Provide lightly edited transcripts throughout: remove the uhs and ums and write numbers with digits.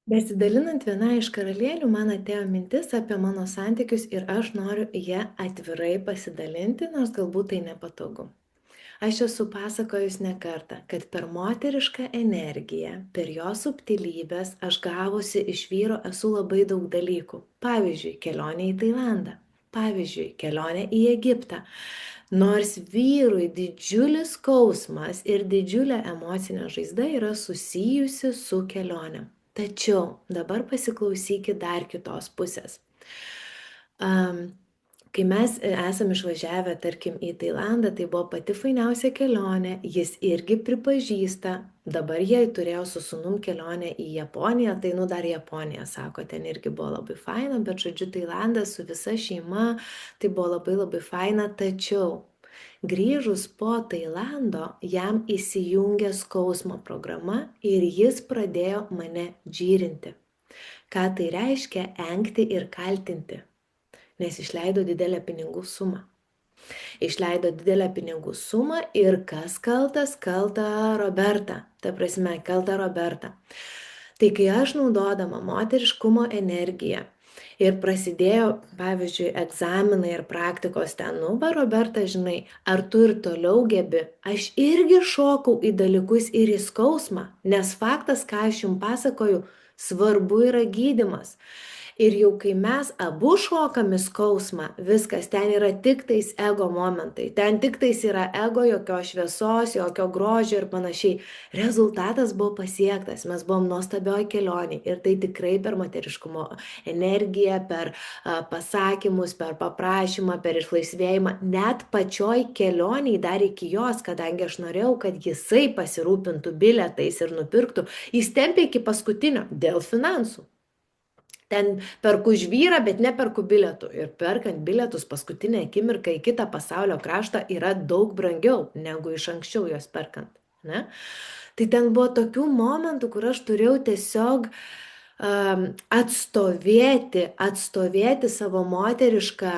Besidalinant viena iš karalienių, man atėjo mintis apie mano santykius ir aš noriu ją atvirai pasidalinti, nors galbūt tai nepatogu. Aš esu pasakojus ne kartą, kad per moterišką energiją, per jo subtilybės aš gavusi iš vyro esu labai daug dalykų. Pavyzdžiui, kelionė į Tailandą. Pavyzdžiui, kelionė į Egiptą. Nors vyrui didžiulis skausmas ir didžiulė emocinė žaizda yra susijusi su kelionė. Tačiau dabar pasiklausykit dar kitos pusės. Kai mes esam išvažiavę, tarkim, į Tailandą, tai buvo pati fainiausia kelionė, jis irgi pripažįsta, dabar jie turėjo su sūnum kelionę į Japoniją, tai dar Japonija, sako, ten irgi buvo labai faina, bet žodžiu, Tailandas su visa šeima, tai buvo labai labai faina, tačiau grįžus po Tailando, jam įsijungė skausmo programa ir jis pradėjo mane džyrinti. Ką tai reiškia? Engti ir kaltinti. Nes išleido didelę pinigų sumą. Išleido didelę pinigų sumą ir kas kaltas? Kalta Roberta. Ta prasme, kalta Roberta. Tai kai aš naudodama moteriškumo energiją ir prasidėjo, pavyzdžiui, egzaminai ir praktikos ten, Roberta, žinai, ar tu ir toliau gebi? Aš irgi šokau į dalykus ir į skausmą, nes faktas, ką aš jums pasakoju, svarbu yra gydymas. Ir jau kai mes abu šokam į skausmą, viskas, ten yra tik tais ego momentai, ten tik tais yra ego, jokios šviesos, jokio grožio ir panašiai. Rezultatas buvo pasiektas, mes buvom nuostabioj kelionėj ir tai tikrai per moteriškumo energiją, per pasakymus, per paprašymą, per išlaisvėjimą, net pačioj kelioniai dar iki jos, kadangi aš norėjau, kad jisai pasirūpintų bilietais ir nupirktų, jis tempė iki paskutinio dėl finansų. Ten perku už vyrą, bet neperku bilietų. Ir perkant bilietus paskutinę akimirką į kitą pasaulio kraštą yra daug brangiau, negu iš anksčiau juos perkant. Ne? Tai ten buvo tokių momentų, kur aš turėjau tiesiog atstovėti savo moterišką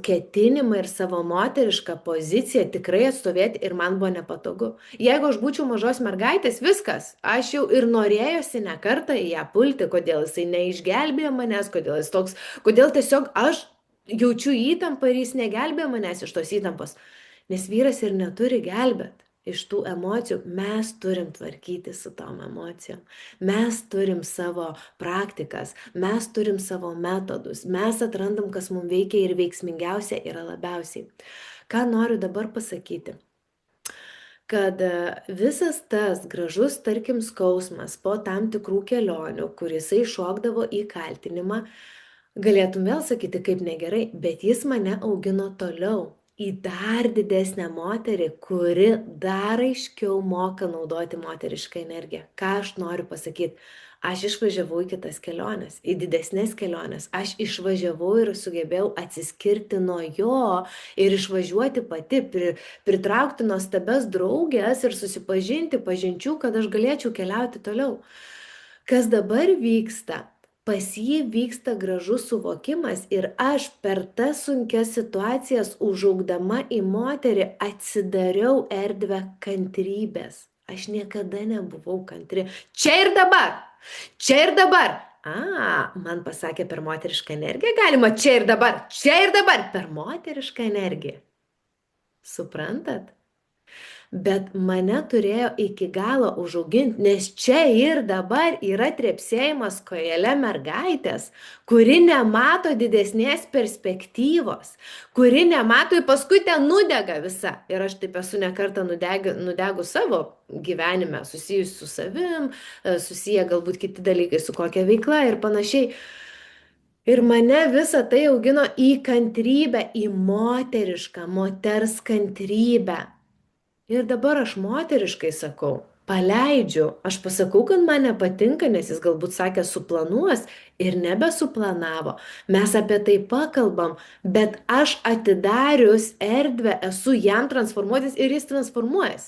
ketinimą ir savo moterišką poziciją, tikrai atstovėti ir man buvo nepatogu. Jeigu aš būčiau mažos mergaitės, viskas, aš jau ir norėjosi ne kartą į ją pulti, kodėl jisai neišgelbėjo manęs, kodėl tiesiog aš jaučiu įtampą ir jis negelbėjo manęs iš tos įtampos. Nes vyras ir neturi gelbėti. Iš tų emocijų mes turim tvarkyti su tom emocijom. Mes turim savo praktikas, mes turim savo metodus, mes atrandam, kas mums veikia ir veiksmingiausia yra labiausiai. Ką noriu dabar pasakyti? Kad visas tas gražus, tarkim, skausmas po tam tikrų kelionių, kur jisai šokdavo į kaltinimą, galėtum vėl sakyti, kaip negerai, bet jis mane augino toliau į dar didesnę moterį, kuri dar aiškiau moka naudoti moterišką energiją. Ką aš noriu pasakyti? Aš išvažiavau į kitas keliones, į didesnės keliones. Aš išvažiavau ir sugebėjau atsiskirti nuo jo ir išvažiuoti pati, pritraukti nuostabias draugės ir susipažinti pažinčių, kad aš galėčiau keliauti toliau. Kas dabar vyksta? Pas jį vyksta gražus suvokimas ir aš per tas sunkias situacijas užaugdama į moterį atsidariau erdvę kantrybės. Aš niekada nebuvau kantri. Čia ir dabar! Čia ir dabar! Man pasakė per moterišką energiją galima čia ir dabar per moterišką energiją. Suprantat? Bet mane turėjo iki galo užauginti, nes čia ir dabar yra trepsėjimas kojele mergaitės, kuri nemato didesnės perspektyvos, kuri nemato ir paskui ten nudega visa. Ir aš taip esu nekartą nudegu savo gyvenime, susijus su savim, susiję galbūt kiti dalykai su kokia veikla ir panašiai. Ir mane visą tai augino į kantrybę, į moterišką, moters kantrybę. Ir dabar aš moteriškai sakau, paleidžiu, aš pasakau, kad man nepatinka, nes jis galbūt sakė suplanuos ir nebesuplanavo. Mes apie tai pakalbam, bet aš atidarius erdvę esu jam transformuotis ir jis transformuojas.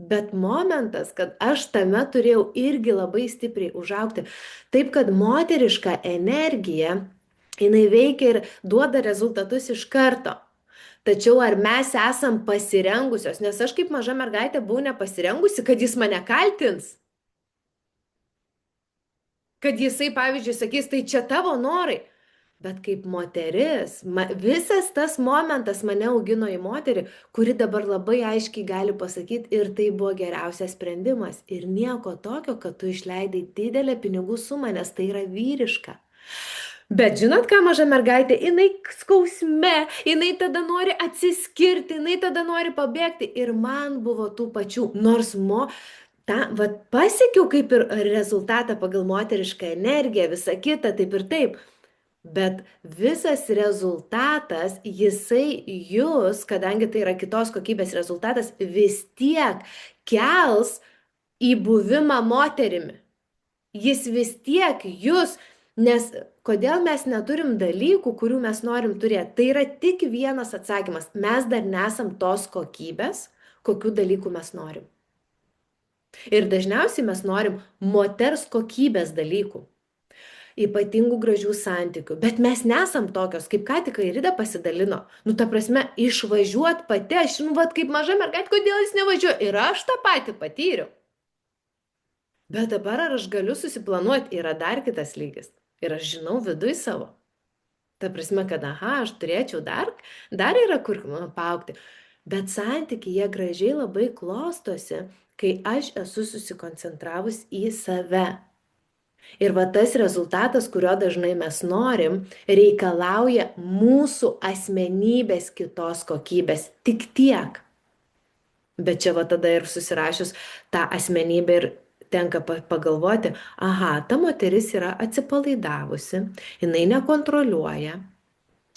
Bet momentas, kad aš tame turėjau irgi labai stipriai užaugti. Taip, kad moteriška energija, jinai veikia ir duoda rezultatus iš karto. Tačiau ar mes esam pasirengusios, nes aš kaip maža mergaitė buvau nepasirengusi, kad jis mane kaltins. kad jisai, pavyzdžiui, sakys, tai čia tavo norai. Bet kaip moteris, visas tas momentas mane augino į moterį, kuri dabar labai aiškiai gali pasakyti, ir tai buvo geriausias sprendimas. Ir nieko tokio, kad tu išleidai didelę pinigų sumą, nes tai yra vyriška. Bet žinot ką, maža mergaitė, jinai skausme, jinai tada nori atsiskirti, jinai tada nori pabėgti. Ir man buvo tų pačių, nors vat pasiekiau kaip ir rezultatą pagal moterišką energiją, visą kitą, taip ir taip. Bet visas rezultatas, jisai jūs, kadangi tai yra kitos kokybės rezultatas, vis tiek kels į buvimą moterimi. Jis vis tiek jūs, nes kodėl mes neturim dalykų, kurių mes norim turėti, tai yra tik vienas atsakymas. Mes dar nesam tos kokybės, kokių dalykų mes norim. Ir dažniausiai mes norim moters kokybės dalykų. Ypatingų gražių santykių, bet mes nesam tokios, kaip ką tik Airida pasidalino. Ta prasme, išvažiuot pati, aš, vat kaip maža mergaitė, kodėl jis nevažiuoja? Ir aš tą patį patyriau. Bet dabar ar aš galiu susiplanuoti, yra dar kitas lygis. Ir aš žinau viduj savo. Ta prasme, kad, aš turėčiau dar yra kur paaugti. Bet santykiai jie gražiai labai klostosi, kai aš esu susikoncentravus į save. Ir va tas rezultatas, kurio dažnai mes norim, reikalauja mūsų asmenybės kitos kokybės. Tik tiek. Bet čia va tada ir susirašius tą asmenybę ir tenka pagalvoti, ta moteris yra atsipalaidavusi, jinai nekontroliuoja,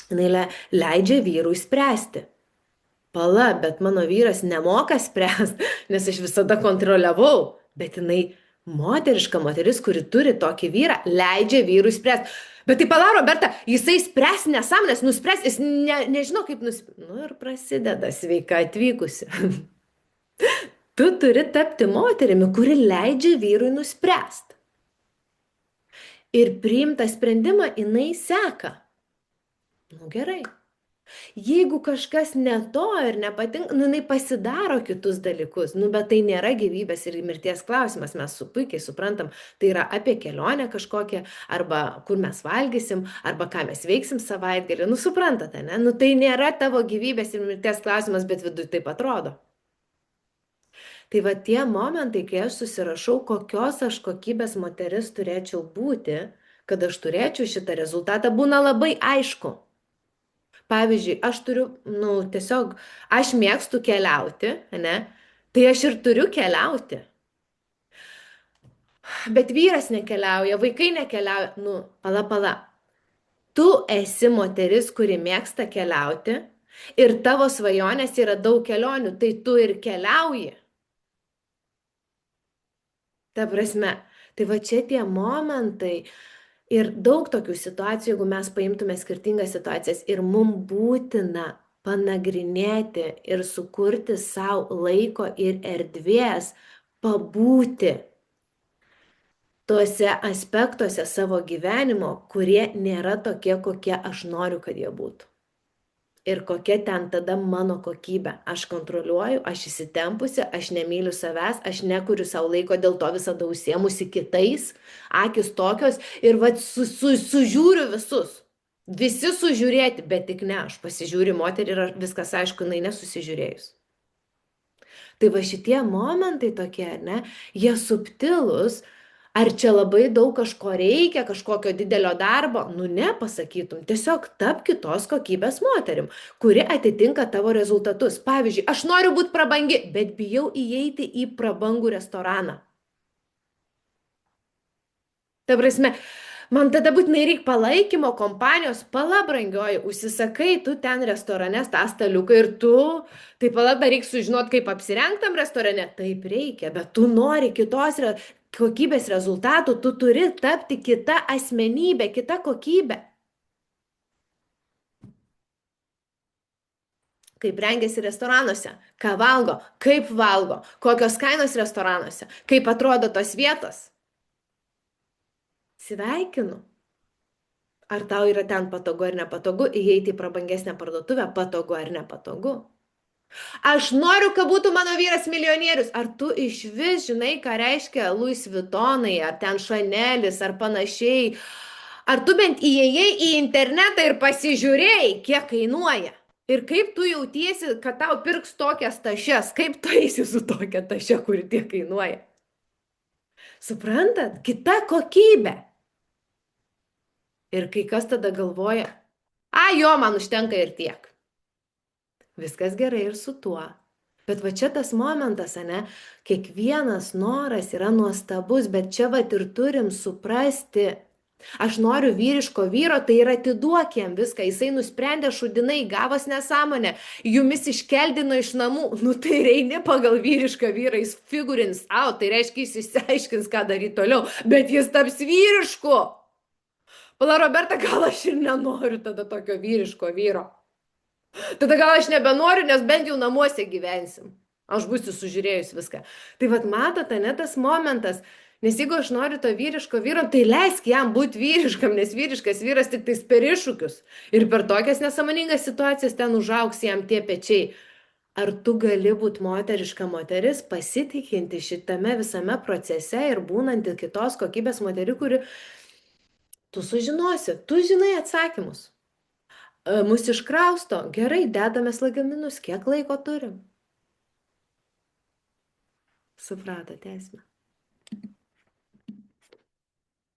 jinai leidžia vyrui spręsti. Pala, bet mano vyras nemoka spręsti, nes aš visada kontroliavau, bet jinai moteriška moteris, kuri turi tokį vyrą, leidžia vyrui spręsti. Bet tai pala, Roberta, jisai spręs nesąmonės, nuspręs, jis nežino kaip nuspręs. Ir prasideda, sveika atvykusi. Tu turi tapti moterimi, kuri leidžia vyrui nuspręsti. Ir priimtą sprendimą jinai seka. Gerai. Jeigu kažkas ne to ir nepatinka, jinai pasidaro kitus dalykus, bet tai nėra gyvybės ir mirties klausimas, mes puikiai suprantam, tai yra apie kelionę kažkokią, arba kur mes valgysim, arba ką mes veiksim savaitgalį, suprantate, ne? Tai nėra tavo gyvybės ir mirties klausimas, bet viduj taip atrodo. Tai va tie momentai, kai aš susirašau, kokios aš kokybės moteris turėčiau būti, kad aš turėčiau šitą rezultatą, būna labai aišku. Pavyzdžiui, aš turiu, tiesiog, aš mėgstu keliauti, ne? Tai aš ir turiu keliauti. Bet vyras nekeliauja, vaikai nekeliauja, pala. Tu esi moteris, kuri mėgsta keliauti ir tavo svajonės yra daug kelionių, tai tu ir keliauji. Ta prasme, tai va čia tie momentai. Ir daug tokių situacijų, jeigu mes paimtume skirtingas situacijas ir mums būtina panagrinėti ir sukurti savo laiko ir erdvės pabūti tuose aspektuose savo gyvenimo, kurie nėra tokie, kokie aš noriu, kad jie būtų. Ir kokia ten tada mano kokybė. Aš kontroliuoju, aš įsitempusi, aš nemyliu savęs, aš nekuriu savo laiko, dėl to visada užsiemusi kitais, akis tokios ir sužiūriu visus. Visi sužiūrėti, bet tik ne, aš pasižiūriu moterį ir viskas aišku, jinai nesusižiūrėjus. Tai va šitie momentai tokie, ne, jie subtilūs. Ar čia labai daug kažko reikia, kažkokio didelio darbo? Ne, pasakytum. Tiesiog tap kitos kokybės moterim, kuri atitinka tavo rezultatus. Pavyzdžiui, aš noriu būti prabangi, bet bijau įeiti į prabangų restoraną. Ta prasme, man tada būtinai reikia palaikymo, kompanijos, pala brangioji, užsisakai tu ten restorane tą staliuką ir tu, tai pala dar reikia sužinoti, kaip apsirengtam restorane. Taip reikia, bet tu nori kitos kokybės rezultatų, tu turi tapti kita asmenybė, kita kokybė. Kaip rengiasi restoranuose, ką valgo, kaip valgo, kokios kainos restoranuose, kaip atrodo tos vietos. Sveikinu. Ar tau yra ten patogu ar nepatogu, įeiti į prabangesnę parduotuvę, patogu ar nepatogu. Aš noriu, kad būtų mano vyras milijonierius. Ar tu iš vis žinai, ką reiškia Louis Vuittonai, ar ten Chanelis, ar panašiai? Ar tu bent įėjai į internetą ir pasižiūrėjai, kiek kainuoja? Ir kaip tu jautiesi, kad tau pirks tokias tašes? Kaip tu eisi su tokia taše, kuri tiek kainuoja? Suprantat? Kita kokybė. Ir kai kas tada galvoja, a jo, man užtenka ir tiek. Viskas gerai ir su tuo. Bet va čia tas momentas, ane, kiekvienas noras yra nuostabus, bet čia va ir turim suprasti. Aš noriu vyriško vyro, tai yra atiduok jam viską, jisai nusprendė šudinai, gavos nesąmonę, jumis iškeldino iš namų, nu tai ir eini pagal vyrišką vyrą, jis figurins out, tai reiškia jis išsiaiškins, ką daryti toliau, bet jis taps vyrišku. Pala, Roberta, gal aš ir nenoriu tada tokio vyriško vyro. Tada gal aš nebenoriu, nes bent jau namuose gyvensim. Aš būsiu sužiūrėjus viską. Tai vad matote, ne tas momentas. Nes jeigu aš noriu to vyriško vyro, tai leisk jam būti vyriškam, nes vyriškas vyras tik tais per iššūkius. Ir per tokias nesąmoningas situacijas ten užaugs jam tie pečiai. Ar tu gali būti moteriška moteris, pasitikinti šitame visame procese ir būnanti kitos kokybės moterį, kuri tu sužinosi, tu žinai atsakymus. Mus iškrausto, gerai, dedamės lagaminus, kiek laiko turim. Supratote esmę.